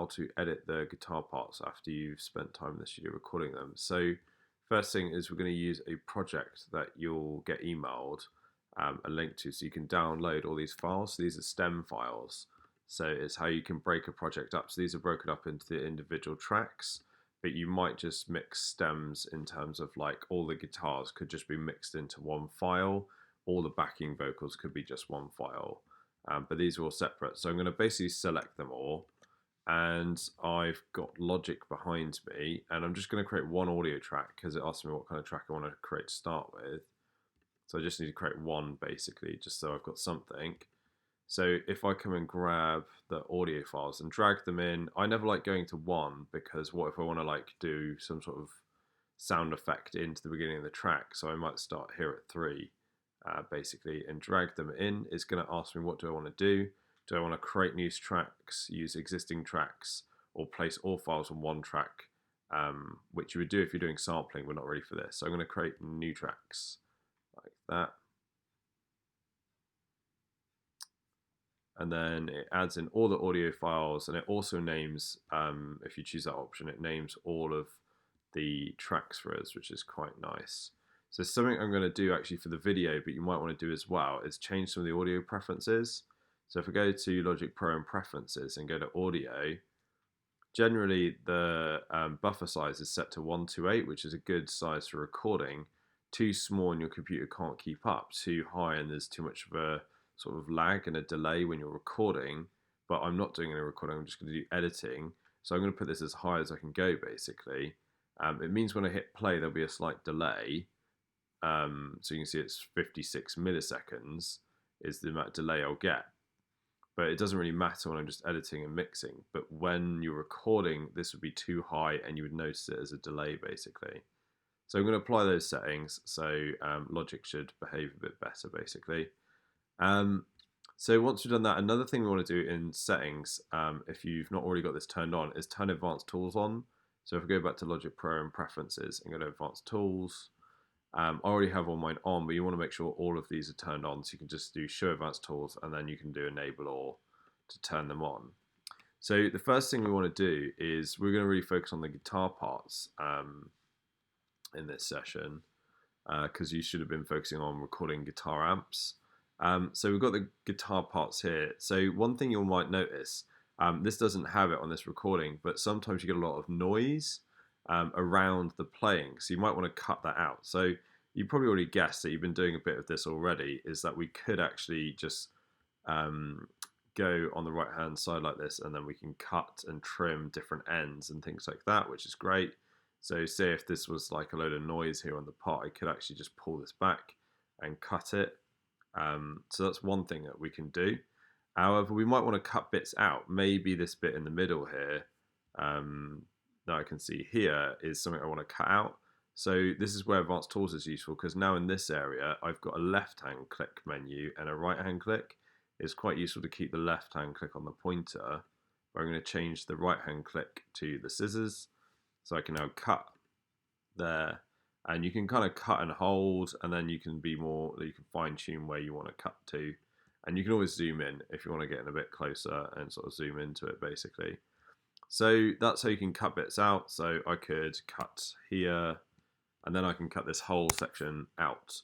how to edit the guitar parts after you've spent time in the studio recording them. So first thing is we're going to use a project that you'll get emailed a link to, so you can download all these files. So these are stem files. So it's how you can break a project up. So these are broken up into the individual tracks, but you might just mix stems in terms of like all the guitars could just be mixed into one file. All the backing vocals could be just one file. But these are all separate. So I'm going to basically select them all, and I've got Logic behind me, and I'm just going to create one audio track because it asks me what kind of track I want to create to start with. So I just need to create one basically, just so I've got something. So if I come and grab the audio files and drag them in, I never like going to one, because what if I want to like do some sort of sound effect into the beginning of the track? So I might start here at 3 basically and drag them in. It's going to ask me, what do I want to do? Do I want to create new tracks, use existing tracks, or place all files on one track, which you would do if you're doing sampling, but not really for this. So I'm going to create new tracks like that. And then it adds in all the audio files, and it also names, if you choose that option, it names all of the tracks for us, which is quite nice. So something I'm going to do actually for the video, but you might want to do as well, is change some of the audio preferences. So if I go to Logic Pro and Preferences and go to Audio, generally the buffer size is set to 128, which is a good size for recording. Too small and your computer can't keep up. Too high and there's too much of a sort of lag and a delay when you're recording. But I'm not doing any recording, I'm just going to do editing. So I'm going to put this as high as I can go basically. It means when I hit play there'll be a slight delay. So you can see it's 56 milliseconds is the amount of delay I'll get. But it doesn't really matter when I'm just editing and mixing. But when you're recording, this would be too high and you would notice it as a delay basically. So I'm going to apply those settings, so Logic should behave a bit better basically. So once we've done that, another thing we want to do in settings, if you've not already got this turned on, is turn Advanced Tools on. So if I go back to Logic Pro and Preferences and go to Advanced Tools, I already have all mine on, but you want to make sure all of these are turned on. So you can just do Show Advanced Tools, and then you can do Enable All to turn them on. So the first thing we want to do is we're going to really focus on the guitar parts in this session, because you should have been focusing on recording guitar amps. So we've got the guitar parts here. So one thing you might notice, this doesn't have it on this recording, but sometimes you get a lot of noise around the playing. So you might want to cut that out. So you probably already guessed that you've been doing a bit of this already, is that we could actually just go on the right hand side like this, and then we can cut and trim different ends and things like that, which is great. So say if this was like a load of noise here on the part, I could actually just pull this back and cut it. So that's one thing that we can do. However, we might want to cut bits out. Maybe this bit in the middle here that I can see here is something I want to cut out. So this is where Advanced Tools is useful, because now in this area I've got a left hand click menu and a right hand click. It's quite useful to keep the left hand click on the pointer, but I'm going to change the right hand click to the scissors. So I can now cut there, and you can kind of cut and hold, and then you can fine tune where you want to cut to, and you can always zoom in if you want to get in a bit closer and sort of zoom into it basically. So that's how you can cut bits out. So I could cut here, and then I can cut this whole section out.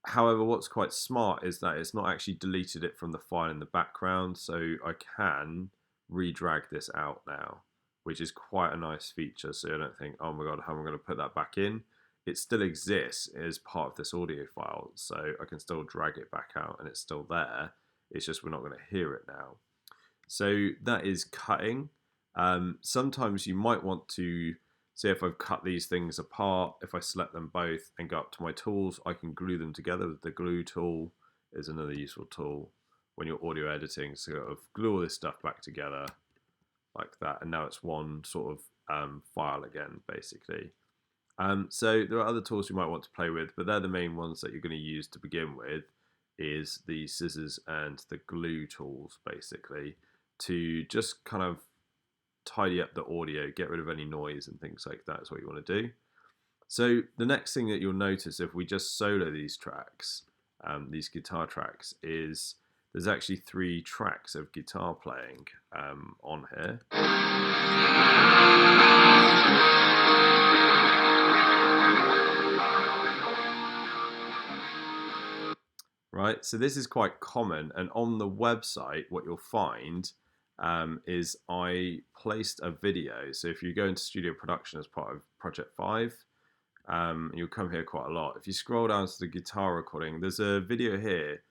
However, what's quite smart is that it's not actually deleted it from the file in the background, so I can re-drag this out now, which is quite a nice feature. So I don't think, oh my god, how am I going to put that back in? It still exists as part of this audio file, so I can still drag it back out and it's still there. It's just we're not going to hear it now. So that is cutting. Sometimes you might want to see if I've cut these things apart. If I select them both and go up to my tools, I can glue them together. The glue tool is another useful tool when you're audio editing. So sort of glue all this stuff back together like that, and now it's one sort of file again basically. So there are other tools you might want to play with, but they're the main ones that you're going to use to begin with, is the scissors and the glue tools basically, to just kind of tidy up the audio, get rid of any noise and things like that is what you want to do. So the next thing that you'll notice if we just solo these tracks, these guitar tracks, is there's actually 3 tracks of guitar playing on here. Right, so this is quite common, and on the website what you'll find is I placed a video. So if you go into studio production as part of Project 5, you'll come here quite a lot. If you scroll down to the guitar recording, there's a video here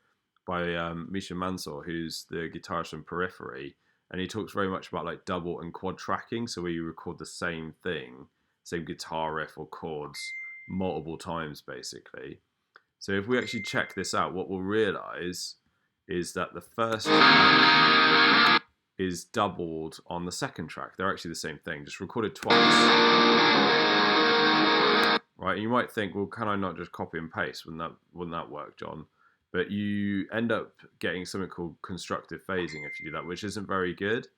by Misha Mansour, who's the guitarist from Periphery, and he talks very much about like double and quad tracking, so where you record the same thing, same guitar riff or chords multiple times basically. So if we actually check this out, what we'll realize is that the first track is doubled on the second track. They're actually the same thing, just recorded twice. Right, and you might think, well, can I not just copy and paste? Wouldn't that work, John? But you end up getting something called constructive phasing if you do that, which isn't very good.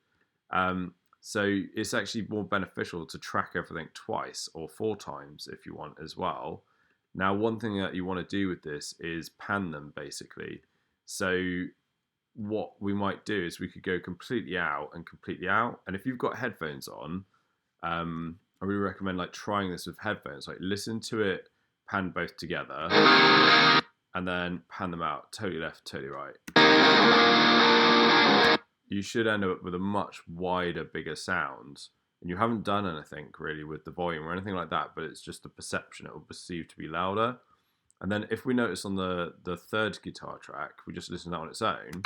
So it's actually more beneficial to track everything twice or 4 times if you want as well. Now, one thing that you want to do with this is pan them, basically. So what we might do is we could go completely out and completely out. And if you've got headphones on, I really recommend like trying this with headphones. Like listen to it, pan both together, and then pan them out, totally left, totally right. You should end up with a much wider, bigger sound. And you haven't done anything really with the volume or anything like that, but it's just the perception. It will perceive to be louder. And then if we notice on the third guitar track, we just listen to that on its own.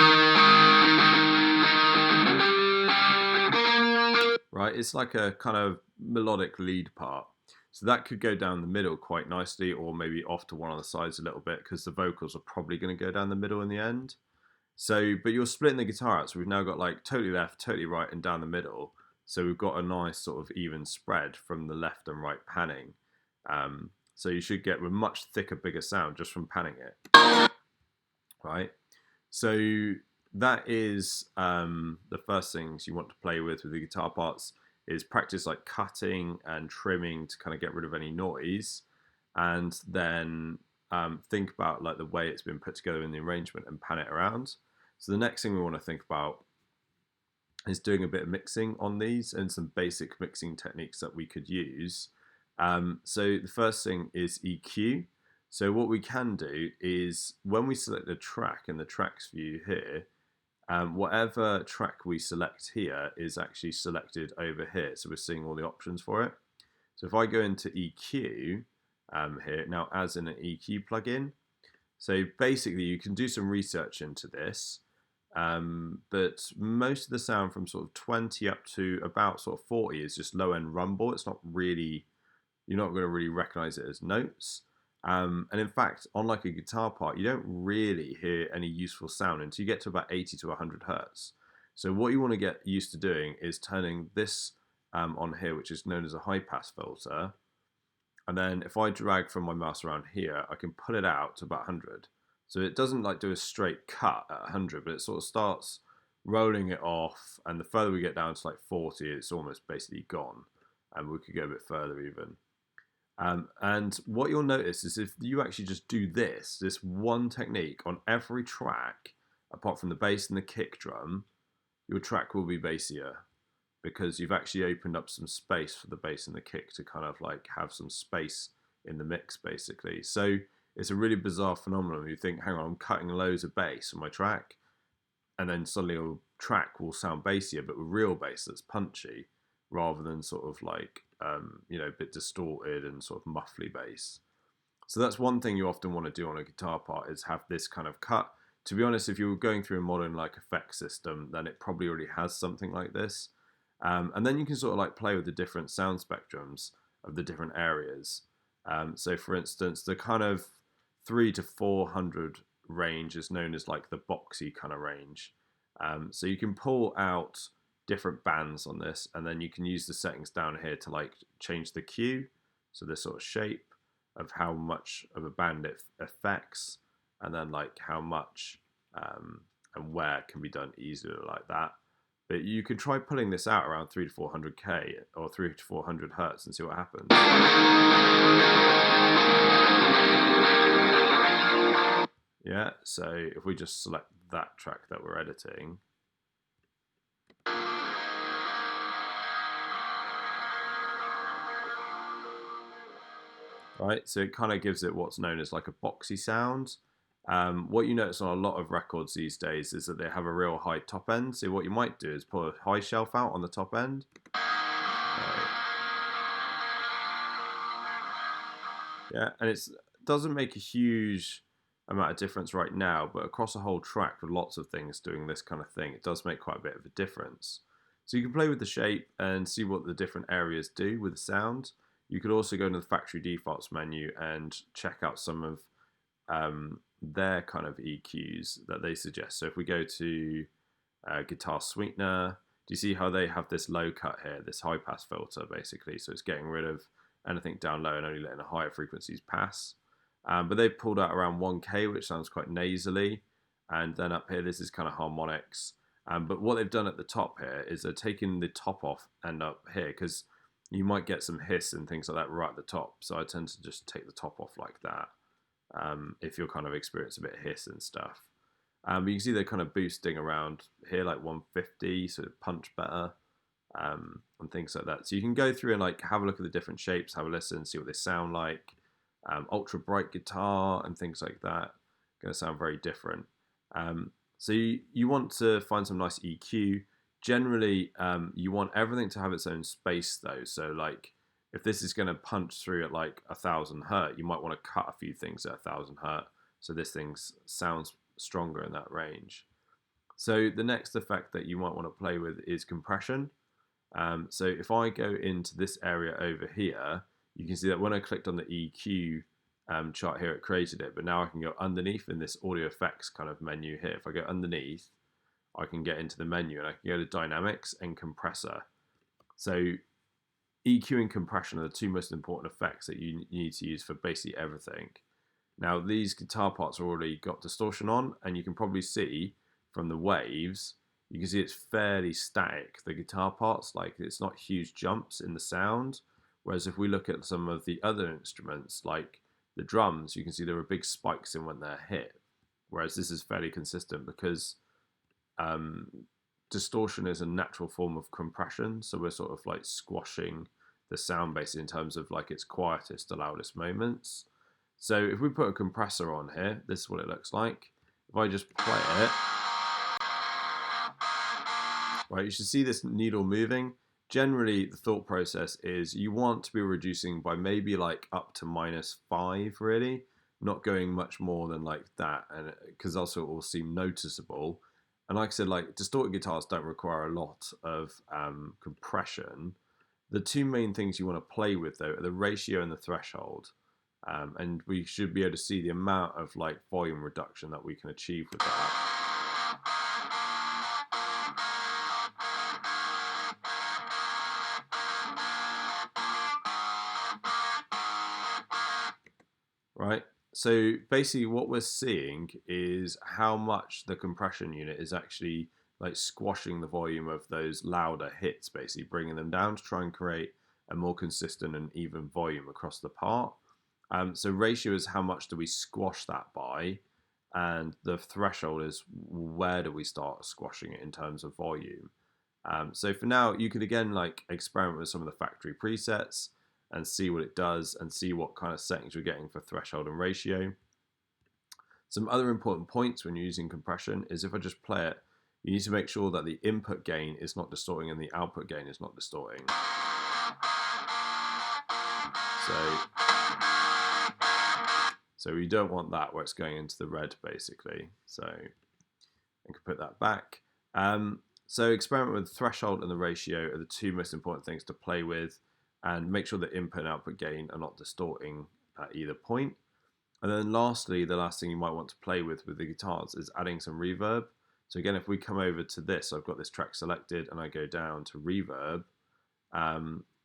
Right, it's like a kind of melodic lead part. So that could go down the middle quite nicely, or maybe off to one of the sides a little bit, because the vocals are probably going to go down the middle in the end. So, but you're splitting the guitar out, so we've now got like totally left, totally right, and down the middle. So we've got a nice sort of even spread from the left and right panning. So you should get a much thicker, bigger sound just from panning it. Right? So that is the first things you want to play with the guitar parts, is practice like cutting and trimming to kind of get rid of any noise. And then think about like the way it's been put together in the arrangement and pan it around. So the next thing we want to think about is doing a bit of mixing on these and some basic mixing techniques that we could use. So the first thing is EQ. So what we can do is when we select the track in the tracks view here, whatever track we select here is actually selected over here. So we're seeing all the options for it. So if I go into EQ here, now as in an EQ plugin, so basically you can do some research into this. But most of the sound from sort of 20 up to about sort of 40 is just low end rumble. It's not really, you're not going to really recognize it as notes. And in fact, on like a guitar part, you don't really hear any useful sound until you get to about 80 to 100 hertz. So what you want to get used to doing is turning this on here, which is known as a high pass filter. And then if I drag from my mouse around here, I can pull it out to about 100. So it doesn't like do a straight cut at 100, but it sort of starts rolling it off. And the further we get down to like 40, it's almost basically gone. And we could go a bit further even. And what you'll notice is if you actually just do this one technique on every track, apart from the bass and the kick drum, your track will be bassier, because you've actually opened up some space for the bass and the kick to kind of like have some space in the mix basically. So it's a really bizarre phenomenon. You think, hang on, I'm cutting loads of bass on my track, and then suddenly your track will sound bassier, but with real bass that's punchy, rather than sort of like, a bit distorted and sort of muffly bass. So that's one thing you often want to do on a guitar part, is have this kind of cut. To be honest, if you were going through a modern like effect system, then it probably already has something like this. And then you can sort of like play with the different sound spectrums of the different areas. So for instance, the kind of 300 to 400 range is known as like the boxy kind of range. So you can pull out different bands on this, and then you can use the settings down here to like change the Q, so this sort of shape of how much of a band it affects, and then like how much and where can be done easily like that. But you can try pulling this out around 300 to 400k or 300 to 400 hertz and see what happens. Yeah, so if we just select that track that we're editing. Right, so it kind of gives it what's known as like a boxy sound. What you notice on a lot of records these days is that they have a real high top end. So what you might do is pull a high shelf out on the top end. Yeah, and it doesn't make a huge amount of difference right now, but across a whole track with lots of things doing this kind of thing, it does make quite a bit of a difference. So you can play with the shape and see what the different areas do with the sound. You could also go into the factory defaults menu and check out some of their kind of EQs that they suggest. So if we go to guitar sweetener, do you see how they have this low cut here, this high pass filter basically? So it's getting rid of anything down low and only letting the higher frequencies pass. But they've pulled out around 1K, which sounds quite nasally. And then up here, this is kind of harmonics. But what they've done at the top here is they're taking the top off and up here, because you might get some hiss and things like that right at the top. So I tend to just take the top off like that if you're kind of experience a bit of hiss and stuff. But you can see they're kind of boosting around here, like 150, so punch better and things like that. So you can go through and like have a look at the different shapes, have a listen, see what they sound like. Ultra bright guitar and things like that going to sound very different. So you want to find some nice EQ. Generally, you want everything to have its own space though. So like if this is going to punch through at like 1,000 hertz, you might want to cut a few things at 1,000 hertz so this thing sounds stronger in that range. So the next effect that you might want to play with is compression. So if I go into this area over here, you can see that when I clicked on the EQ chart here, it created it. But now I can go underneath in this audio effects kind of menu here. If I go underneath, I can get into the menu and I can go to dynamics and compressor. So EQ and compression are the two most important effects that you need to use for basically everything. Now these guitar parts are already got distortion on, and you can probably see from the waves, you can see it's fairly static, the guitar parts, like it's not huge jumps in the sound. Whereas if we look at some of the other instruments, like the drums, you can see there are big spikes in when they're hit. Whereas this is fairly consistent because distortion is a natural form of compression. So we're sort of like squashing the sound basically in terms of like its quietest to loudest moments. So if we put a compressor on here, this is what it looks like. If I just play it, right, you should see this needle moving. Generally, the thought process is you want to be reducing by maybe like up to -5, really, not going much more than like that, and because also it will seem noticeable. And like I said, like distorted guitars don't require a lot of compression. The two main things you want to play with though are the ratio and the threshold. And we should be able to see the amount of like volume reduction that we can achieve with that. Right? So basically what we're seeing is how much the compression unit is actually like squashing the volume of those louder hits, basically bringing them down to try and create a more consistent and even volume across the part. So ratio is how much do we squash that by, and the threshold is where do we start squashing it in terms of volume. So for now, you could again like experiment with some of the factory presets and see what it does and see what kind of settings you're getting for threshold and ratio. Some other important points when you're using compression is if I just play it, you need to make sure that the input gain is not distorting and the output gain is not distorting. So we don't want that where it's going into the red basically. So I can put that back. So experiment with the threshold and the ratio are the two most important things to play with, and make sure that input and output gain are not distorting at either point. And then lastly, the last thing you might want to play with the guitars is adding some reverb. So again, if we come over to this, I've got this track selected and I go down to reverb,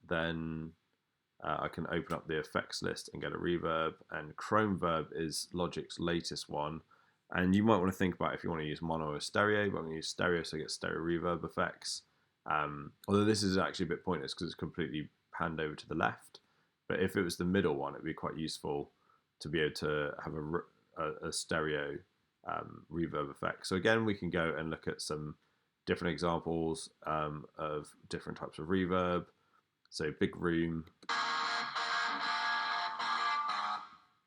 then I can open up the effects list and get a reverb, and Chromeverb is Logic's latest one. And you might want to think about if you want to use mono or stereo, but I'm going to use stereo so I get stereo reverb effects. Although this is actually a bit pointless because it's completely panned over to the left. But if it was the middle one, it'd be quite useful to be able to have a stereo reverb effects. So again, we can go and look at some different examples of different types of reverb. So big room,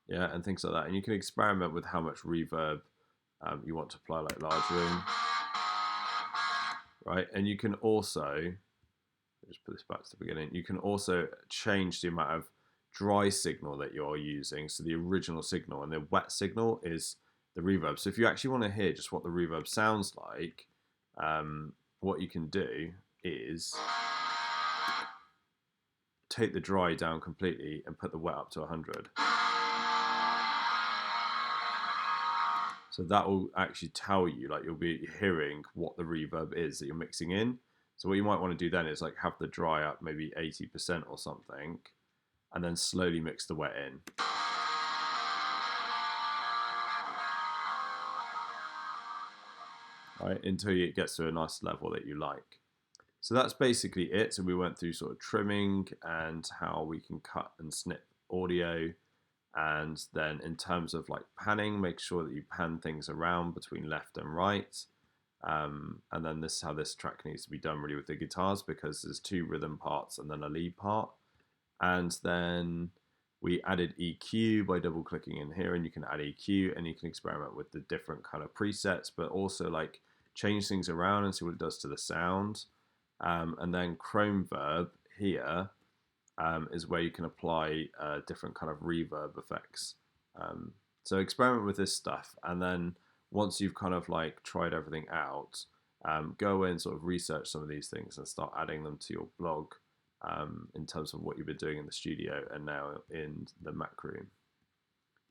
yeah, and things like that. And you can experiment with how much reverb you want to apply, like large room, right? And you can also, just put this back to the beginning, you can also change the amount of dry signal that you're using. So the original signal, and the wet signal is the reverb. So if you actually want to hear just what the reverb sounds like, what you can do is take the dry down completely and put the wet up to 100. So that will actually tell you, like, you'll be hearing what the reverb is that you're mixing in. So what you might want to do then is like have the dry up maybe 80% or something, and then slowly mix the wet in. Right, until it gets to a nice level that you like. So that's basically it. So we went through sort of trimming and how we can cut and snip audio. And then in terms of like panning, make sure that you pan things around between left and right. And then this is how this track needs to be done really with the guitars, because there's 2 rhythm parts and then a lead part. And then we added EQ by double clicking in here, and you can add EQ and you can experiment with the different kind of presets, but also like change things around and see what it does to the sound. And then Chrome Verb here is where you can apply different kind of reverb effects. So experiment with this stuff, and then once you've kind of like tried everything out, go away and sort of research some of these things and start adding them to your blog in terms of what you've been doing in the studio and now in the Mac Room.